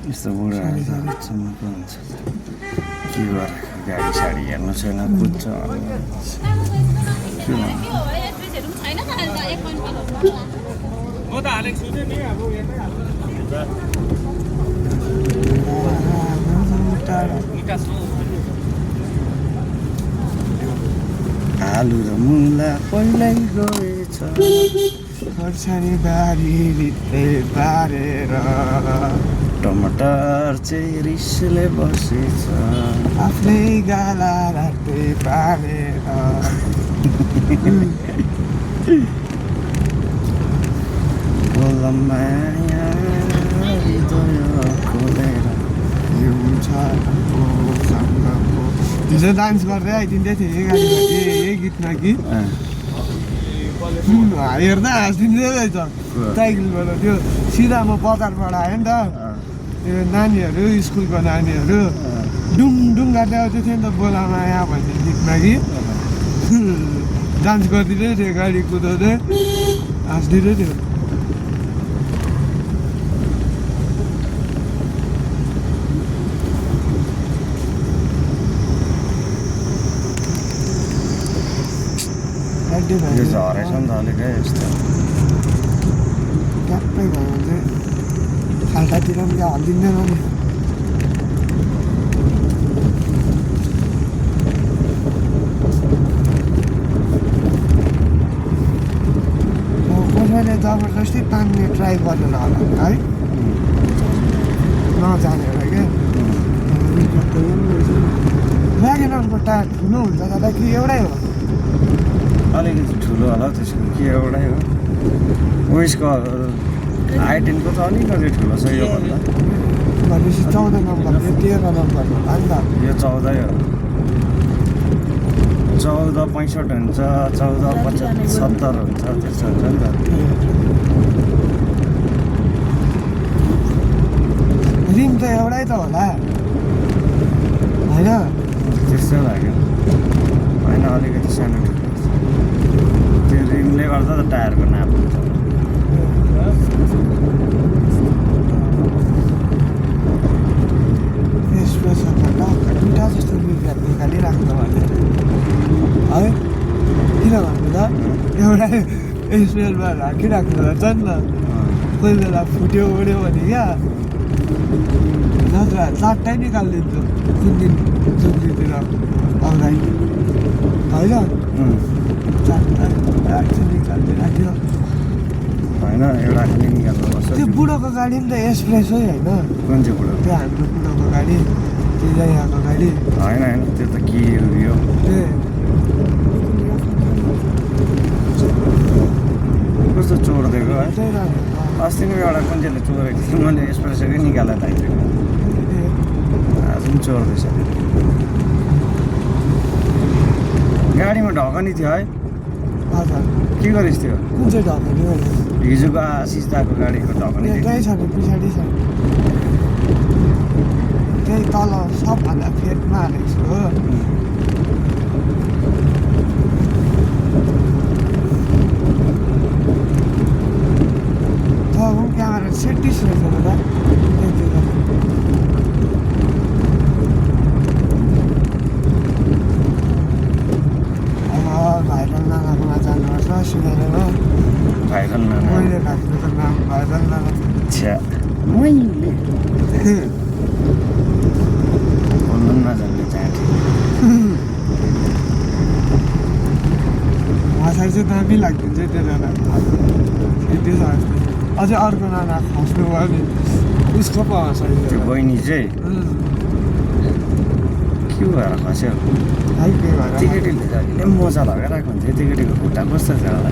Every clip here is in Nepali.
यस्तो बुढाहरू त चम्मको हुन्छ के गरेर गाडी साडी हेर्नु छैन कुद्छ के आलु र मुला पहिल्यै गएछ खोर्सानी बारी भित्रै बारेर टमाटर चाहिँ रिसले बसेछ आफ्नै गाला रातै पारेर माया हृदय खोलेर हिजो डान्स गर्दै आइदिँदै थिएँ गाडीमा यही गीतमा कि हेर्दा हाँसिदिँदै रहेछ साइकलबाट त्यो सिधा म बजारबाट आएँ नि त त्यो नानीहरू स्कुलको नानीहरू डुङ डुङ गर्दै आउँदै थियो नि त बोला माया भन्ने गीतमा कि डान्स गरिदिँदै थियो गाडी कुदाउँदै हाँसिदिँदै थियो यो झरेछ नि त अलिकै यस्तो ट्याप्पै भयो भने चाहिँ खाल्टातिर पनि क्या हल्लिँदैन नि कसैले जबरजस्ती तान्ने ट्राई गरेर होला है नजानेर क्या व्यागनरको टायर ठुलो हुन्छ दादा कि एउटै हो अलिकति ठुलो होला त्यसको के एउटै हो उयसको I10 को त अलिकति ठुलो छ योभन्दा भनेपछि 14 नम्बर यो 13 नम्बर होला नि त यो 14 हो 1465 हुन्छ 1475 हुन्छ त्यस्तो हुन्छ नि त रिम त एउटै त होला होइन त्यस्तो लाग्यो होइन अलिकति सानो त्यो रिमले गर्दा त टायरको नाप हुन्छ दुईवटा जस्तो निकालिराख्नु भने है किन भन्नु त एउटा स्पेसमा राखिराख्नु पर्छ नि त कोही बेला फुट्यो ओड्यो भने क्या नत्र चारटै निकालिदिन्छु कुन दिन जुनतिर आउँदा होइन चारवटा निकाल्दै राख्यो होइन एउटा निकाल्नुपर्छ त्यो बुढोको गाडी पनि त एक्सप्रेस है होइन कुन चाहिँ बुढो त्यो हाम्रो बुढोको गाडी त्यो यहाँको गाडी होइन होइन त्यो त के यो कस्तो चोरिदिएको है अस्ति नै एउटा कुन चाहिँले चोरेको थियो मैले एक्सप्रेसकै निकालेर राखिदिएको आज पनि चोर्दैछ गाडीमा ढकनी थियो है हजुर के गरिस् थियो कुन चाहिँ ढकनी भने हिजोको आशिष दाको गाडीको ढकनी त्यही छ नि पछाडि छ त्यही तल सबभन्दा फेदमा हालेको छु हो क्यामेरा सेटिस रहेछ दादा भाइरल नानाकोमा जानुपर्छ सिनेमामा भाइरल नाना मैले राखेको त नाम भाइरल नाना छ्या मैले बोल्नु नजान्ने चाहन्थे भाषा चाहिँ दामी लाग्दिन्छ त्यो नाना त्यो छ अझै अर्को नाना खस्नु भयो नि उसको पो हँसाइ त्यो बहिनी चाहिँ के भएर खस्यो टिकेटीले जहिले मोजा लगाइरहेको हुन्छ टिकेटीको खुट्टा कस्तो छ होला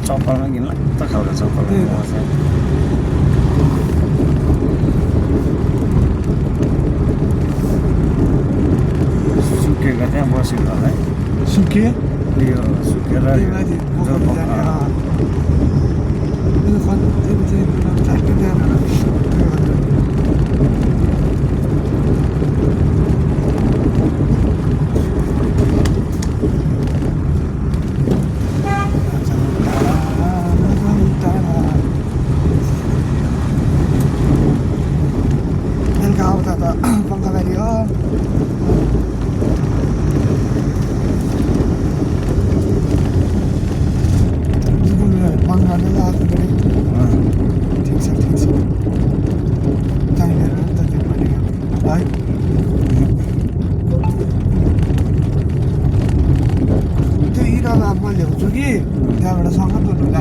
चप्पलमा किन लाग्छ खालको चप्पल मोजा सुकेको त्यहाँ बसेको होला है सुके यो सुकेर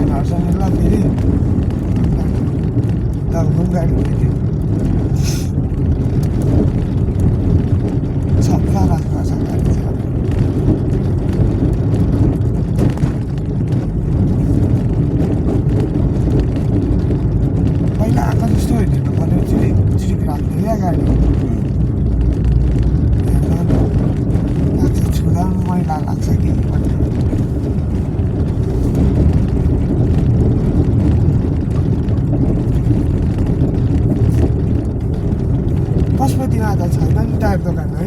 भाइमाहरूसँग ल फेरि तपाईँको गाडी थियो सफा राख्नुपर्छ गाडी चाहिँ अब। पहिला आएको जस्तो हेर्नु पर्ने चिरिक राख्ने क्या गाडी लाग्छ छुँदा मैला लाग्छ कि भन्ने पशुपतिमा त छैन नि टायर दोकान है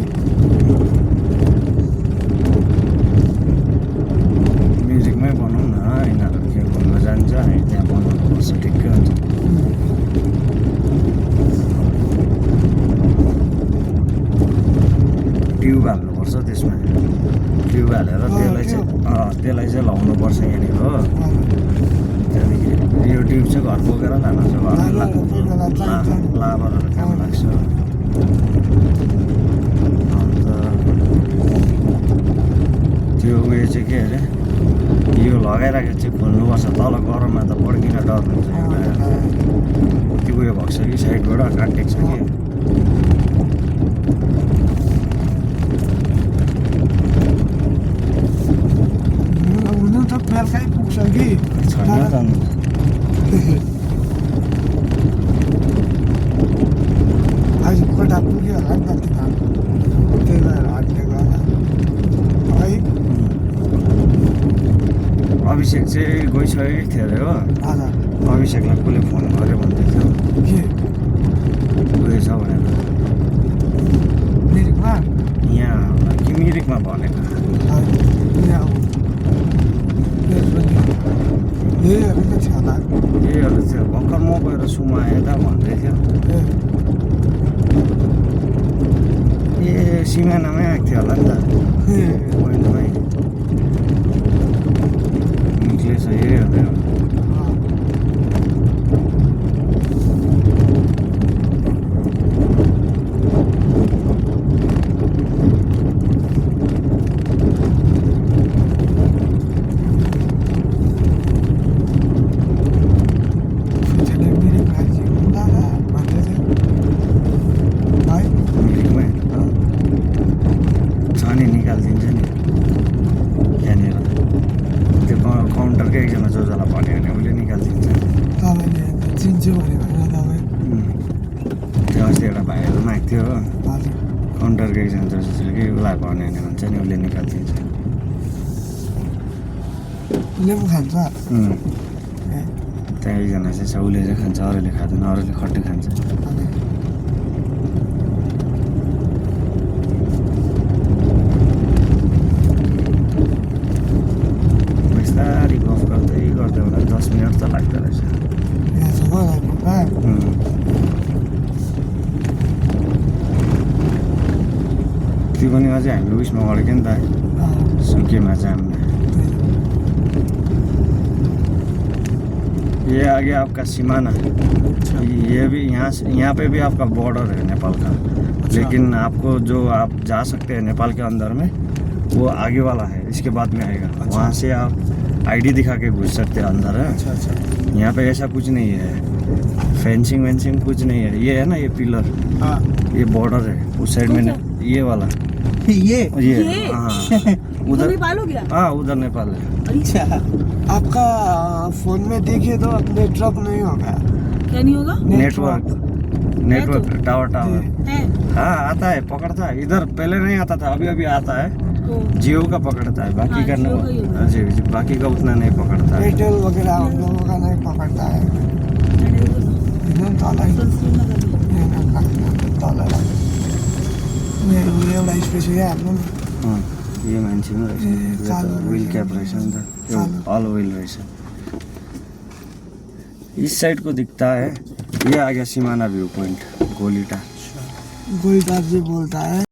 म्युजिकमै बनाउँ न यिनीहरू के घुम्न जान्छ हामी त्यहाँ बनाउनु पर्छ ठिक्कै हुन्छ ट्युब हाल्नुपर्छ त्यसमा ट्युब हालेर त्यसलाई चाहिँ लाउनुपर्छ यहाँनिर हो त्यहाँदेखि यो ट्युब चाहिँ घर बोकेर लानु छ लाबरहरू काम लाग्छ अन्त त्यो उयो चाहिँ के अरे यो लगाइराखेको चाहिँ खोल्नुपर्छ तल गरममा त पड्किन डर हुन्छ त्यो उयो भएको छ कि साइडबाट काटेको छ कि हुनु त बेलुकै पुग्छ कि छैन त आज कोटा पुग्यो होला नि त तिनीहरू त्यही भएर हट्ने गर्दा है अभिषेक चाहिँ गइसकेको थियो अरे हो हजुर अभिषेकलाई कसले फोन गर्यो भन्दै थियो के गएछ भनेर मिरिकमा यहाँ कि मिरिकमा भनेको यहीहरू त छ होला यहीहरू थियो भर्खर म गएर सुमाएँ त भन्दै थियो ए सिमानामै आएको थियो होला नि त पोइन्टमै निक्लेछ यहीहरू मिरिकमै छ नि निकालिदिन्छ नि यहाँनिर त्यो काउन्टरकै एकजना जोजोलाई भन्यो भने उसले निकालिदिन्छ तपाईँले चिन्छु भन्यो होइन तपाईँ त्यो अस्ति एउटा भाइहरू मागेको थियो हो हजुर काउन्टरको एकजना जोजो छ कि उसलाई भन्यो भने हुन्छ नि उसले निकालिदिन्छ उसले पनि खान्छ ए त्यहाँ एकजना चाहिँ छ उसले चाहिँ खान्छ अरूले खाँदैन अरूले खट्टी खान्छ बिस्तारी गफ गर्दै गर्दै होला 10 मिनट त लाग्दो रहेछ यहाँसम्म आइपुग्दा त्यो पनि अझै हामी उयसमा गढ्यो नि त सुकेमा जाम ये आ गया आपका सीमाना ये भी यहाँ पे भी आपका बॉर्डर है नेपाल का लेकिन आपको जो आप जा सकते हैं नेपाल के अंदर में वो आगे वाला है इसके बाद में आएगा वहाँ से आप आईडी दिखा के घुस सकते हैं अंदर है अच्छा अच्छा यहाँ पे ऐसा कुछ नहीं है फेंसिंग वेंसिंग कुछ नहीं है ये है ना ये पिलर हाँ ये बॉर्डर है उस साइड में ये वाला ये हाँ उधर नेपाल हो गया हाँ उधर नेपाल है अच्छा आपका फोन में देखे तो नेटवर्क नहीं होगा क्या नहीं होगा नेटवर्क टावर है हाँ आता है पकड़ता है इधर पहले नहीं आता था अभी अभी आता है तो जियो का पकड़ता है बाकी का जियो का ही होगा। जी जी बाकी का उतना नहीं पकड़ता है एयरटेल वगैरह हम लोगों का नहीं पकड़ता है एकदम तल तल एउटा स्पेस हाल्नु नि हाँ, ये मान्छे पनि ए, रहेछ कालो व्हील रहेछ। क्याप रहेछ नि त यो कालो। अल व्हील रहेछ इस साइड को दिखता है ये आ गया सीमाना व्यू पॉइंट गोलीटा गोलदार जी बोलता है